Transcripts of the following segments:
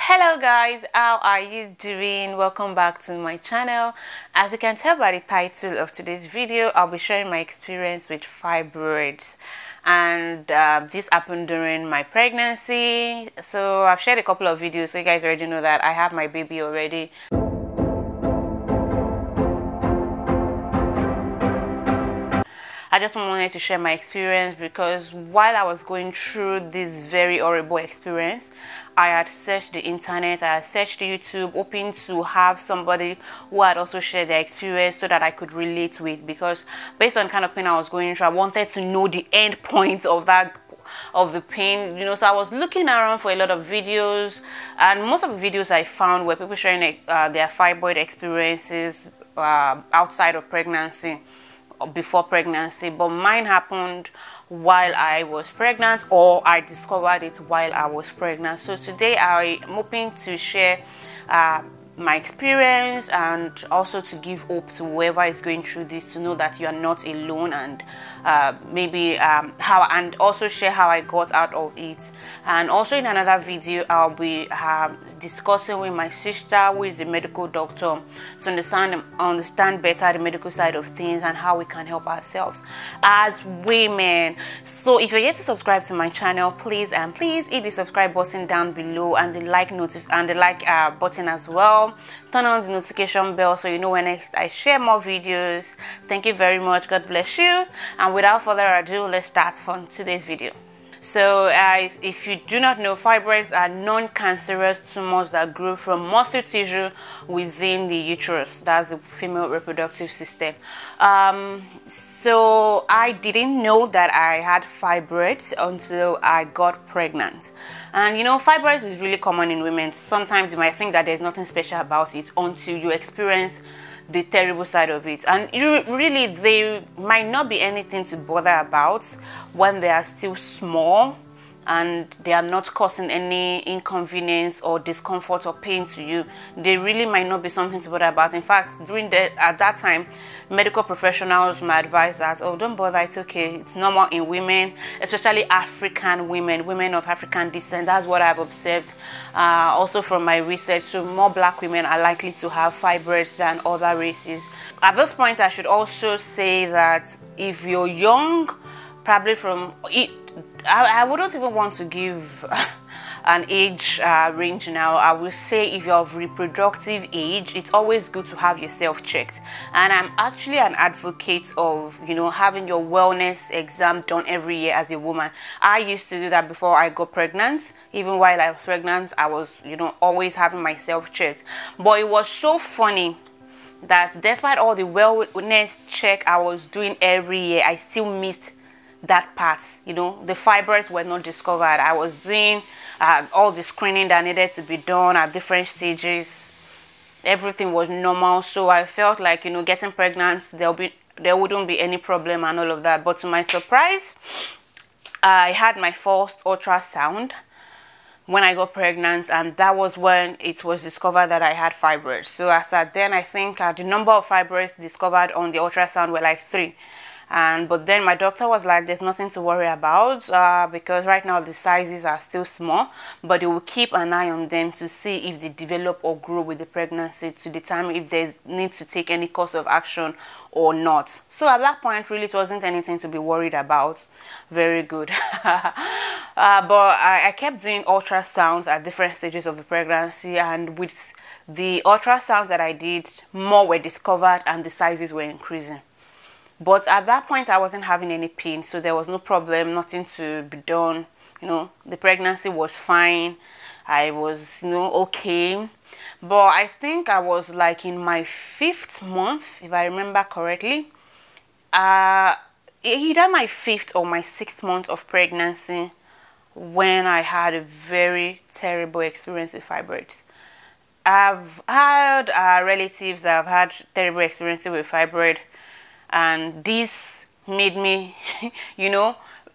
Hello guys, how are you doing? Welcome back to my channel. As you can tell by the title of today's video, I'll be sharing my experience with fibroids, and this happened during my pregnancy. So I've shared a couple of videos, so you guys already know that I have my baby already. I just wanted to share my experience because while I was going through this very horrible experience, I had searched the internet, I had searched YouTube, hoping to have somebody who had also shared their experience so that I could relate with, because based on the kind of pain I was going through, I wanted to know the end point of the pain, so I was looking around for a lot of videos, and most of the videos I found were people sharing their fibroid experiences outside of pregnancy, before pregnancy, but mine happened while I was pregnant, or I discovered it while I was pregnant. So today I'm hoping to share my experience, and also to give hope to whoever is going through this, to know that you are not alone, and and also share how I got out of it. And also in another video I'll be discussing with my sister, who is the medical doctor, to understand better the medical side of things and how we can help ourselves as women. So if you're yet to subscribe to my channel, please hit the subscribe button down below, and the like button as well. Turn on the notification bell so you know when I share more videos. Thank you very much. God bless you. And without further ado, let's start from today's video. So if you do not know, fibroids are non-cancerous tumors that grow from muscle tissue within the uterus. That's the female reproductive system. So I didn't know that I had fibroids until I got pregnant. And fibroids is really common in women. Sometimes you might think that there's nothing special about it until you experience the terrible side of it, and they might not be anything to bother about when they are still small and they are not causing any inconvenience or discomfort or pain to you. They really might not be something to bother about. In fact, at that time, medical professionals might advise that, oh, don't bother, it's okay, it's normal in women, especially African women of African descent. That's what I've observed also from my research. So more black women are likely to have fibroids than other races. At this point, I should also say that if you're young, probably I wouldn't even want to give an age range now. I will say if you're of reproductive age, it's always good to have yourself checked. And I'm actually an advocate of, having your wellness exam done every year as a woman. I used to do that before I got pregnant. Even while I was pregnant, I was, always having myself checked. But it was so funny that despite all the wellness check I was doing every year, I still missed that part. The fibroids were not discovered. I was doing all the screening that needed to be done at different stages. Everything was normal, so I felt like getting pregnant, there wouldn't be any problem and all of that. But to my surprise, I had my first ultrasound when I got pregnant, and that was when it was discovered that I had fibroids. So as at then, I think the number of fibroids discovered on the ultrasound were like 3. But then my doctor was like, there's nothing to worry about because right now the sizes are still small, but they will keep an eye on them to see if they develop or grow with the pregnancy, to determine if there's need to take any course of action or not. So at that point, really, it wasn't anything to be worried about. Very good. But I kept doing ultrasounds at different stages of the pregnancy, and with the ultrasounds that I did, more were discovered and the sizes were increasing. But at that point, I wasn't having any pain, so there was no problem, nothing to be done. The pregnancy was fine. I was, okay. But I think I was like in my 5th month, if I remember correctly. Either my 5th or my 6th month of pregnancy when I had a very terrible experience with fibroids. I've had relatives that have had terrible experiences with fibroid, and this made me,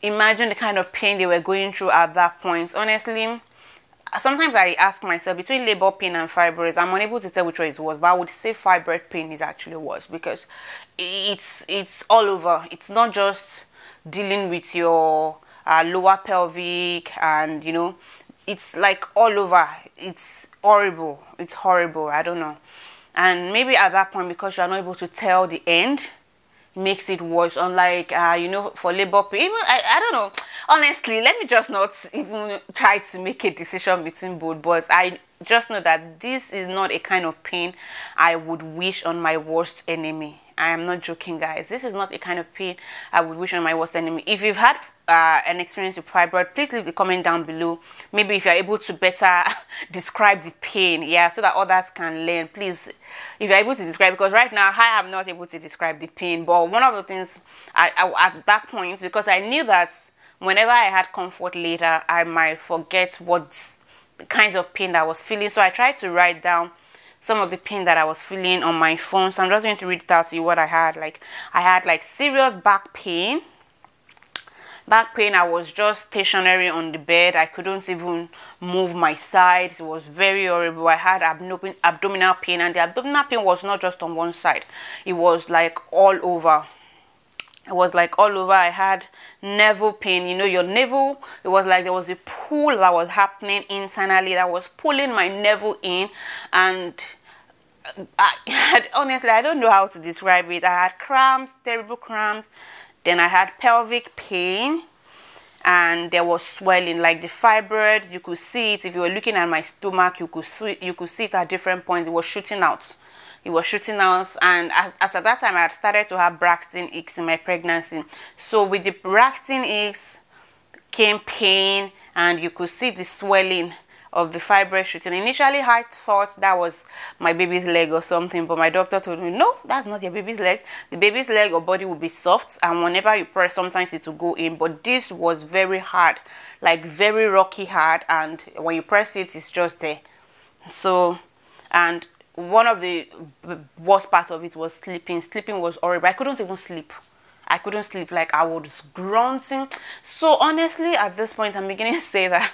imagine the kind of pain they were going through at that point. Honestly, sometimes I ask myself, between labor pain and fibroids, I'm unable to tell which one is worse, but I would say fibroid pain is actually worse because it's all over. It's not just dealing with your lower pelvic and, it's like all over. It's horrible. It's horrible. I don't know. And maybe at that point, because you are not able to tell the end, makes it worse. Unlike you know, for labor pain, even I don't know, honestly, let me just not even try to make a decision between both, but I just know that this is not a kind of pain I would wish on my worst enemy. I am not joking, guys. This is not a kind of pain I would wish on my worst enemy. If you've had an experience with fibroid, please leave the comment down below. Maybe if you're able to better describe the pain, yeah, so that others can learn. Please, if you're able to describe, because right now I am not able to describe the pain. But one of the things I at that point, because I knew that whenever I had comfort later, I might forget what the kinds of pain that I was feeling. So I tried to write down some of the pain that I was feeling on my phone. So I'm just going to read it out to you what I had. Like, I had like serious back pain. I was just stationary on the bed. I couldn't even move my sides. It was very horrible. I had abdominal pain, and the abdominal pain was not just on one side. It was like all over. It was like all over. I had navel pain. You know, your navel, it was like there was a pull that was happening internally that was pulling my navel in. And honestly, I don't know how to describe it. I had cramps, terrible cramps. Then I had pelvic pain, and there was swelling, like the fibroid. You could see it if you were looking at my stomach. You could see it at different points. It was shooting out. It was shooting out, and as at that time I had started to have Braxton Hicks in my pregnancy. So with the Braxton Hicks came pain, and you could see the swelling of the fibroid shooting. Initially I thought that was my baby's leg or something, but my doctor told me, no, that's not your baby's leg. The baby's leg or body will be soft, and whenever you press, sometimes it will go in. But this was very hard, like very rocky hard, and when you press it, it's just there. So, and one of the worst parts of it was sleeping. Sleeping was horrible. I couldn't even sleep. I couldn't sleep. Like, I was grunting. So honestly, at this point, I'm beginning to say that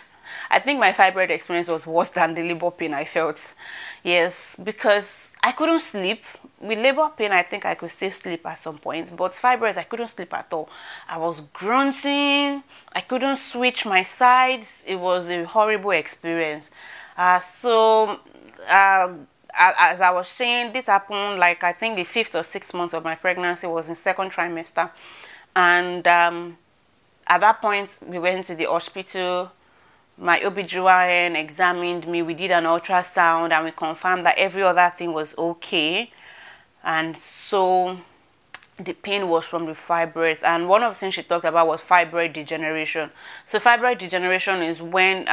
I think my fibroid experience was worse than the labor pain I felt. Yes, because I couldn't sleep. With labor pain, I think I could still sleep at some point, but fibroids, I couldn't sleep at all. I was grunting. I couldn't switch my sides. It was a horrible experience. As I was saying, this happened like, I think the 5th or 6th month of my pregnancy was in 2nd trimester. And at that point, we went to the hospital. My OBGYN examined me. We did an ultrasound, and we confirmed that every other thing was okay. And so the pain was from the fibroids. And one of the things she talked about was fibroid degeneration. So fibroid degeneration is when,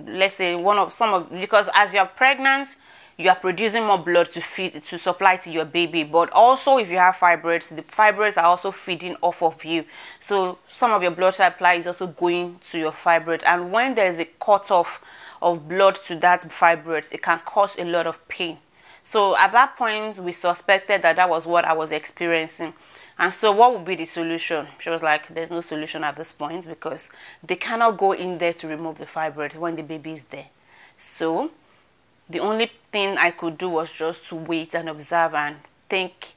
let's say, because as you're pregnant, you are producing more blood to supply to your baby, but also if you have fibroids, the fibroids are also feeding off of you. So some of your blood supply is also going to your fibroid, and when there's a cutoff of blood to that fibroid, it can cause a lot of pain. So at that point, we suspected that that was what I was experiencing. And so what would be the solution? She was like, there's no solution at this point, because they cannot go in there to remove the fibroid when the baby is there. So the only thing I could do was just to wait and observe and take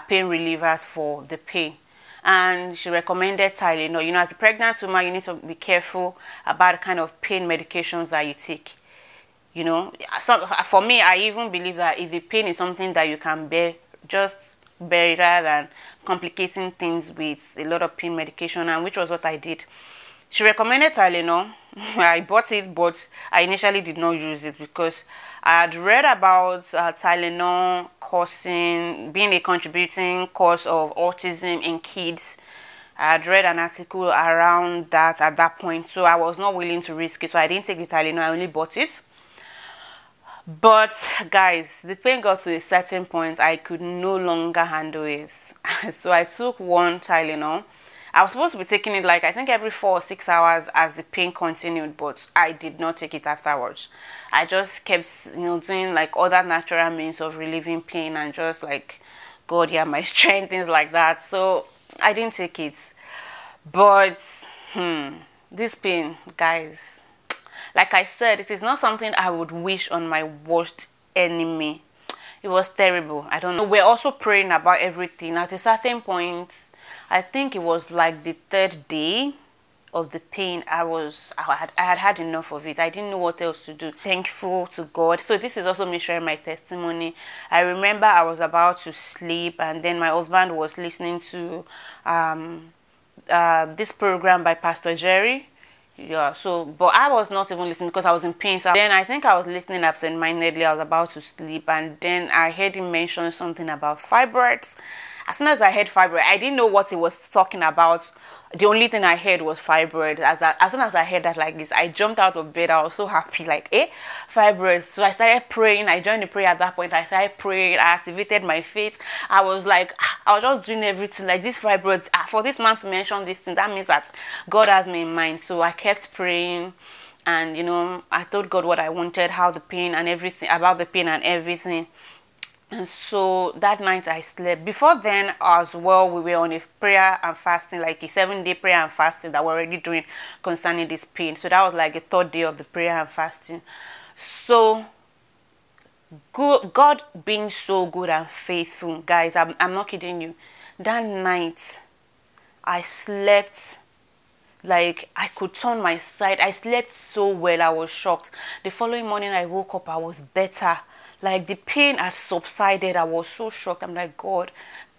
pain relievers for the pain. And she recommended Tylenol. You know, as a pregnant woman, you need to be careful about the kind of pain medications that you take. You know, for me, I even believe that if the pain is something that you can bear, just bear it rather than complicating things with a lot of pain medication, and which was what I did. She recommended Tylenol. I bought it, but I initially did not use it because I had read about Tylenol being a contributing cause of autism in kids. I had read an article around that at that point, so I was not willing to risk it, so I didn't take the Tylenol. I only bought it. But guys, the pain got to a certain point. I could no longer handle it. So I took one Tylenol. I was supposed to be taking it like, I think every 4 or 6 hours as the pain continued, but I did not take it afterwards. I just kept, you know, doing like other natural means of relieving pain and just like, God, yeah, my strength, things like that. So I didn't take it. But this pain, guys, like I said, it is not something I would wish on my worst enemy. It was terrible. I don't know. We're also praying about everything. At a certain point, I think it was like the 3rd day of the pain. I had enough of it. I didn't know what else to do. Thankful to God. So this is also me sharing my testimony. I remember I was about to sleep, and then my husband was listening to this program by Pastor Jerry. Yeah, so but I was not even listening because I was in pain. So then I think I was listening absent-mindedly. I was about to sleep, and then I heard him mention something about fibroids. As soon as I heard fibroid, I didn't know what he was talking about. The only thing I heard was fibroid. As soon as I heard that like this, I jumped out of bed. I was so happy, like, fibroids. So I started praying. I joined the prayer at that point. I started praying. I activated my faith. I was like, I was just doing everything. Like, this fibroids, for this man to mention this thing, that means that God has me in mind. So I kept praying. And, you know, I told God what I wanted, how the pain and everything, about the pain and everything. And so that night I slept. Before then as well, we were on a prayer and fasting, like a 7-day prayer and fasting that we're already doing concerning this pain. So that was like the 3rd day of the prayer and fasting. So God being so good and faithful, guys, I'm not kidding you. That night I slept like I could turn my side. I slept so well. I was shocked. The following morning I woke up, I was better. Like, the pain had subsided. I was so shocked. I'm like, God,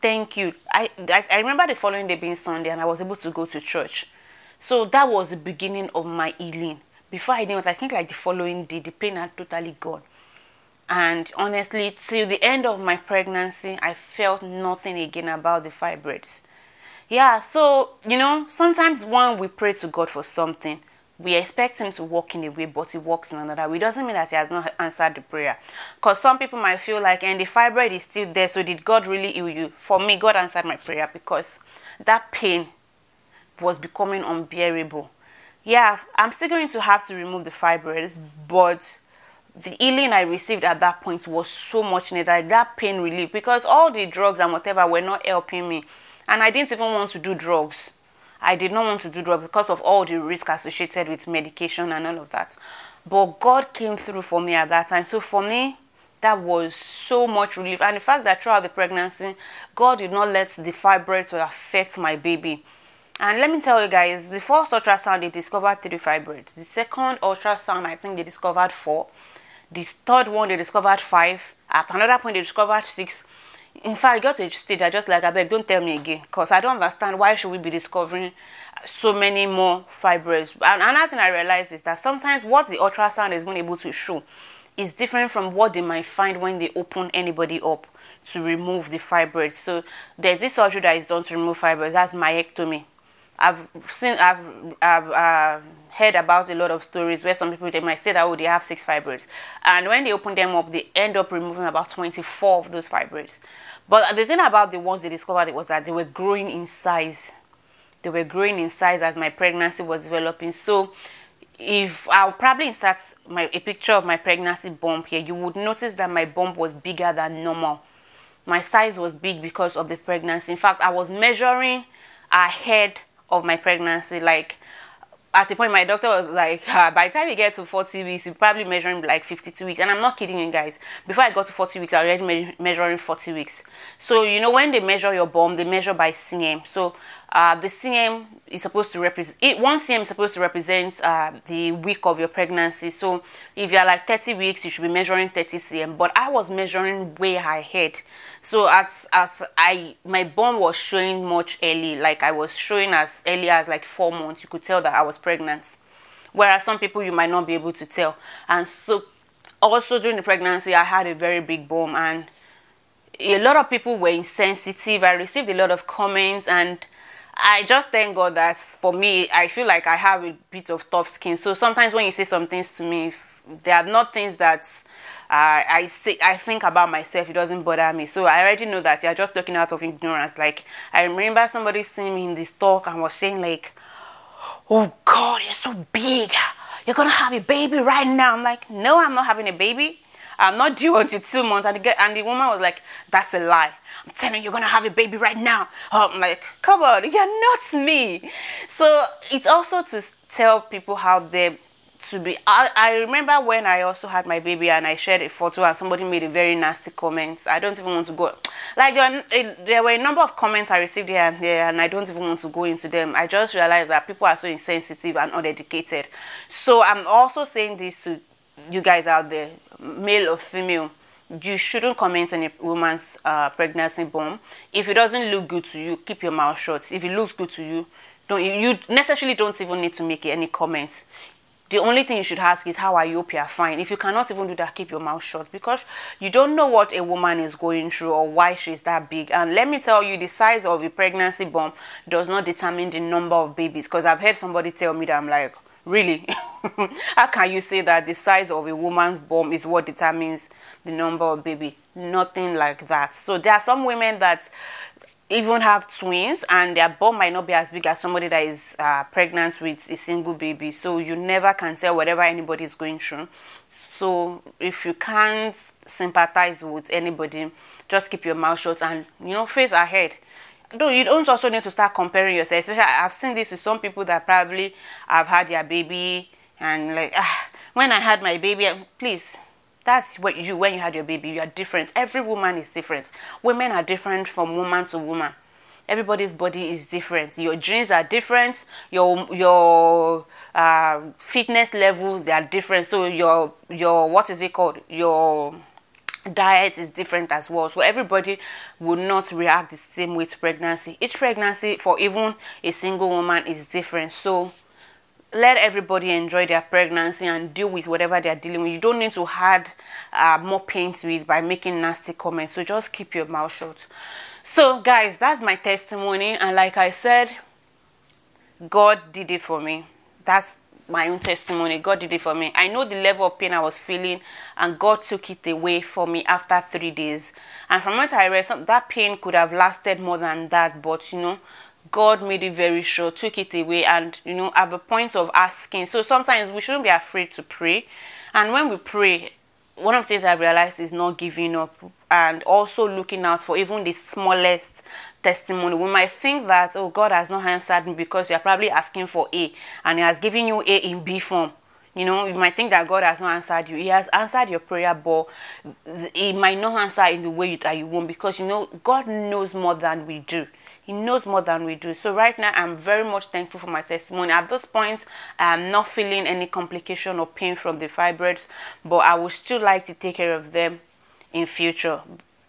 thank you. I remember the following day being Sunday, and I was able to go to church. So that was the beginning of my healing. Before I knew it, I think like the following day, the pain had totally gone. And honestly, till the end of my pregnancy, I felt nothing again about the fibroids. Yeah, so, you know, sometimes when we pray to God for something, we expect him to work in a way, but he works in another way. It doesn't mean that he has not answered the prayer. Because some people might feel like, and the fibroid is still there, so did God really heal you? For me, God answered my prayer because that pain was becoming unbearable. Yeah, I'm still going to have to remove the fibroids, but the healing I received at that point was so much needed. Like, that pain relief, because all the drugs and whatever were not helping me. And I didn't even want to do drugs. I did not want to do drugs because of all the risk associated with medication and all of that. But God came through for me at that time. So for me, that was so much relief. And the fact that throughout the pregnancy, God did not let the fibroids affect my baby. And let me tell you guys, the first ultrasound, they discovered 3 fibroids. The second ultrasound, I think they discovered 4. The third one, they discovered 5. At another point, they discovered 6. In fact, I got to a stage, I just like, I beg, don't tell me again, because I don't understand why should we be discovering so many more fibroids. And another thing I realized is that sometimes what the ultrasound is being able to show is different from what they might find when they open anybody up to remove the fibroids. So there's this surgery that is done to remove fibroids, that's myectomy. I've heard about a lot of stories where some people, they might say that, oh, they have 6 fibroids, and when they open them up, they end up removing about 24 of those fibroids. But the thing about the ones they discovered was that they were growing in size. They were growing in size as my pregnancy was developing. So if I'll probably insert a picture of my pregnancy bump here, you would notice that my bump was bigger than normal. My size was big because of the pregnancy. In fact, I was measuring ahead of my pregnancy. Like, at a point, my doctor was like, by the time you get to 40 weeks, you're probably measuring like 52 weeks. And I'm not kidding you guys. Before I got to 40 weeks, I was already measuring 40 weeks. So, you know, when they measure your bump, they measure by cm. So, the cm is supposed to represent, 1 cm is supposed to represent the week of your pregnancy. So, if you're like 30 weeks, you should be measuring 30 cm. But I was measuring way ahead. So, my bump was showing much early. Like, I was showing as early as like 4 months. You could tell that I was pregnant. Whereas some people, you might not be able to tell. And so, also during the pregnancy, I had a very big bump. And a lot of people were insensitive. I received a lot of comments, and I just thank God that for me, I feel like I have a bit of tough skin. So sometimes when you say some things to me, there are not things that I think about myself, it doesn't bother me. So I already know that you're just talking out of ignorance. Like, I remember somebody seeing me in this talk and was saying like, oh God, you're so big. You're going to have a baby right now. I'm like, no, I'm not having a baby. I'm not due until 2 months. And the woman was like, that's a lie. I'm telling you, you're going to have a baby right now. I'm like, come on, you're not me. So it's also to tell people how they to be. I remember when I also had my baby and I shared a photo and somebody made a very nasty comment. I don't even want to go, like, there were a number of comments I received here and there, and I don't even want to go into them. I just realized that people are so insensitive and uneducated. So I'm also saying this to you guys out there, male or female. You shouldn't comment on a woman's pregnancy bomb. If it doesn't look good to you, keep your mouth shut. If it looks good to you, you necessarily don't even need to make any comments. The only thing you should ask is, how are you? Hope you are fine. If you cannot even do that, keep your mouth shut, because you don't know what a woman is going through or why she's that big. And let me tell you, the size of a pregnancy bomb does not determine the number of babies, because I've heard somebody tell me that. I'm like, really? How can you say that the size of a woman's bum is what determines the number of baby? Nothing like that. So there are some women that even have twins and their bum might not be as big as somebody that is pregnant with a single baby. So you never can tell whatever anybody is going through. So if you can't sympathize with anybody, just keep your mouth shut and, you know, face ahead. Though you don't also need to start comparing yourself. Especially, I've seen this with some people that probably have had their baby and like, when I had my baby, please, that's what you, when you had your baby, you are different. Every woman is different. Women are different from woman to woman. Everybody's body is different. Your genes are different. Your fitness levels, they are different. So your what is it called? Your diet is different as well. So everybody will not react the same way to pregnancy. Each pregnancy for even a single woman is different. So let everybody enjoy their pregnancy and deal with whatever they're dealing with. You don't need to add more pain to it by making nasty comments. So just keep your mouth shut. So guys, that's my testimony, and like I said, God did it for me. That's my own testimony. God did it for me. I know the level of pain I was feeling, and God took it away for me after 3 days. And from what I read, that pain could have lasted more than that, but you know, God made it very short, took it away. And you know, at the point of asking, so sometimes we shouldn't be afraid to pray. And when we pray, one of the things I realized is not giving up, and also looking out for even the smallest testimony. We might think that, oh, God has not answered me because you're probably asking for A and he has given you A in B form. You know, you might think that God has not answered you. He has answered your prayer, but he might not answer in the way that you want, because you know, God knows more than we do. He knows more than we do. So right now, I'm very much thankful for my testimony. At this point, I'm not feeling any complication or pain from the fibroids, but I would still like to take care of them in future.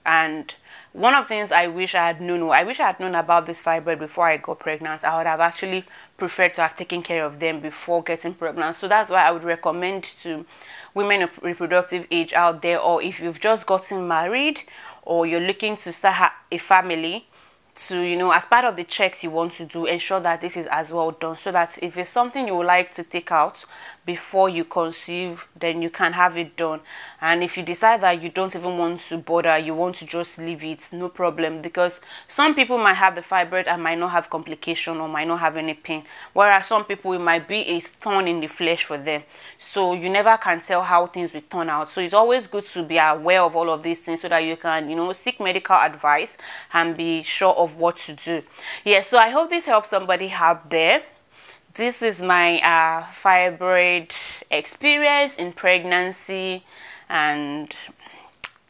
And one of the things I wish I had known about this fibroid before I got pregnant. I would have actually preferred to have taken care of them before getting pregnant. So that's why I would recommend to women of reproductive age out there, or if you've just gotten married or you're looking to start a family, to, you know, as part of the checks you want to do, ensure that this is as well done, so that if it's something you would like to take out before you conceive, then you can have it done. And if you decide that you don't even want to bother, you want to just leave it, no problem, because some people might have the fibroid and might not have complication or might not have any pain, whereas some people, it might be a thorn in the flesh for them. So you never can tell how things will turn out. So it's always good to be aware of all of these things so that you can, you know, seek medical advice and be sure of what to do. Yeah, so I hope this helps somebody out there. This is my fibroid experience in pregnancy, and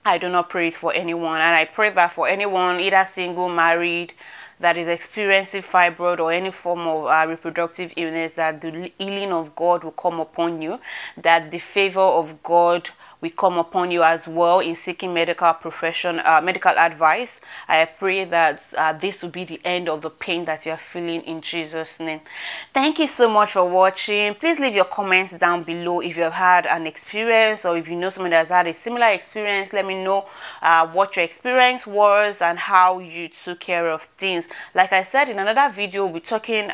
I do not pray it for anyone. And I pray that for anyone, either single, married, that is experiencing fibroid or any form of reproductive illness, that the healing of God will come upon you, that the favor of God will come upon you as well in seeking medical advice. I pray that this will be the end of the pain that you are feeling, in Jesus' name. Thank you so much for watching. Please leave your comments down below if you have had an experience, or if you know someone that has had a similar experience. Let me know what your experience was and how you took care of things. Like I said, in another video, we'll be talking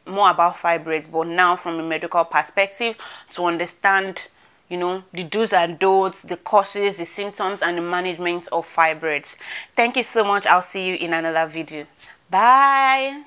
more about fibroids, but now from a medical perspective, to understand, you know, the do's and don'ts, the causes, the symptoms, and the management of fibroids. Thank you so much. I'll see you in another video. Bye.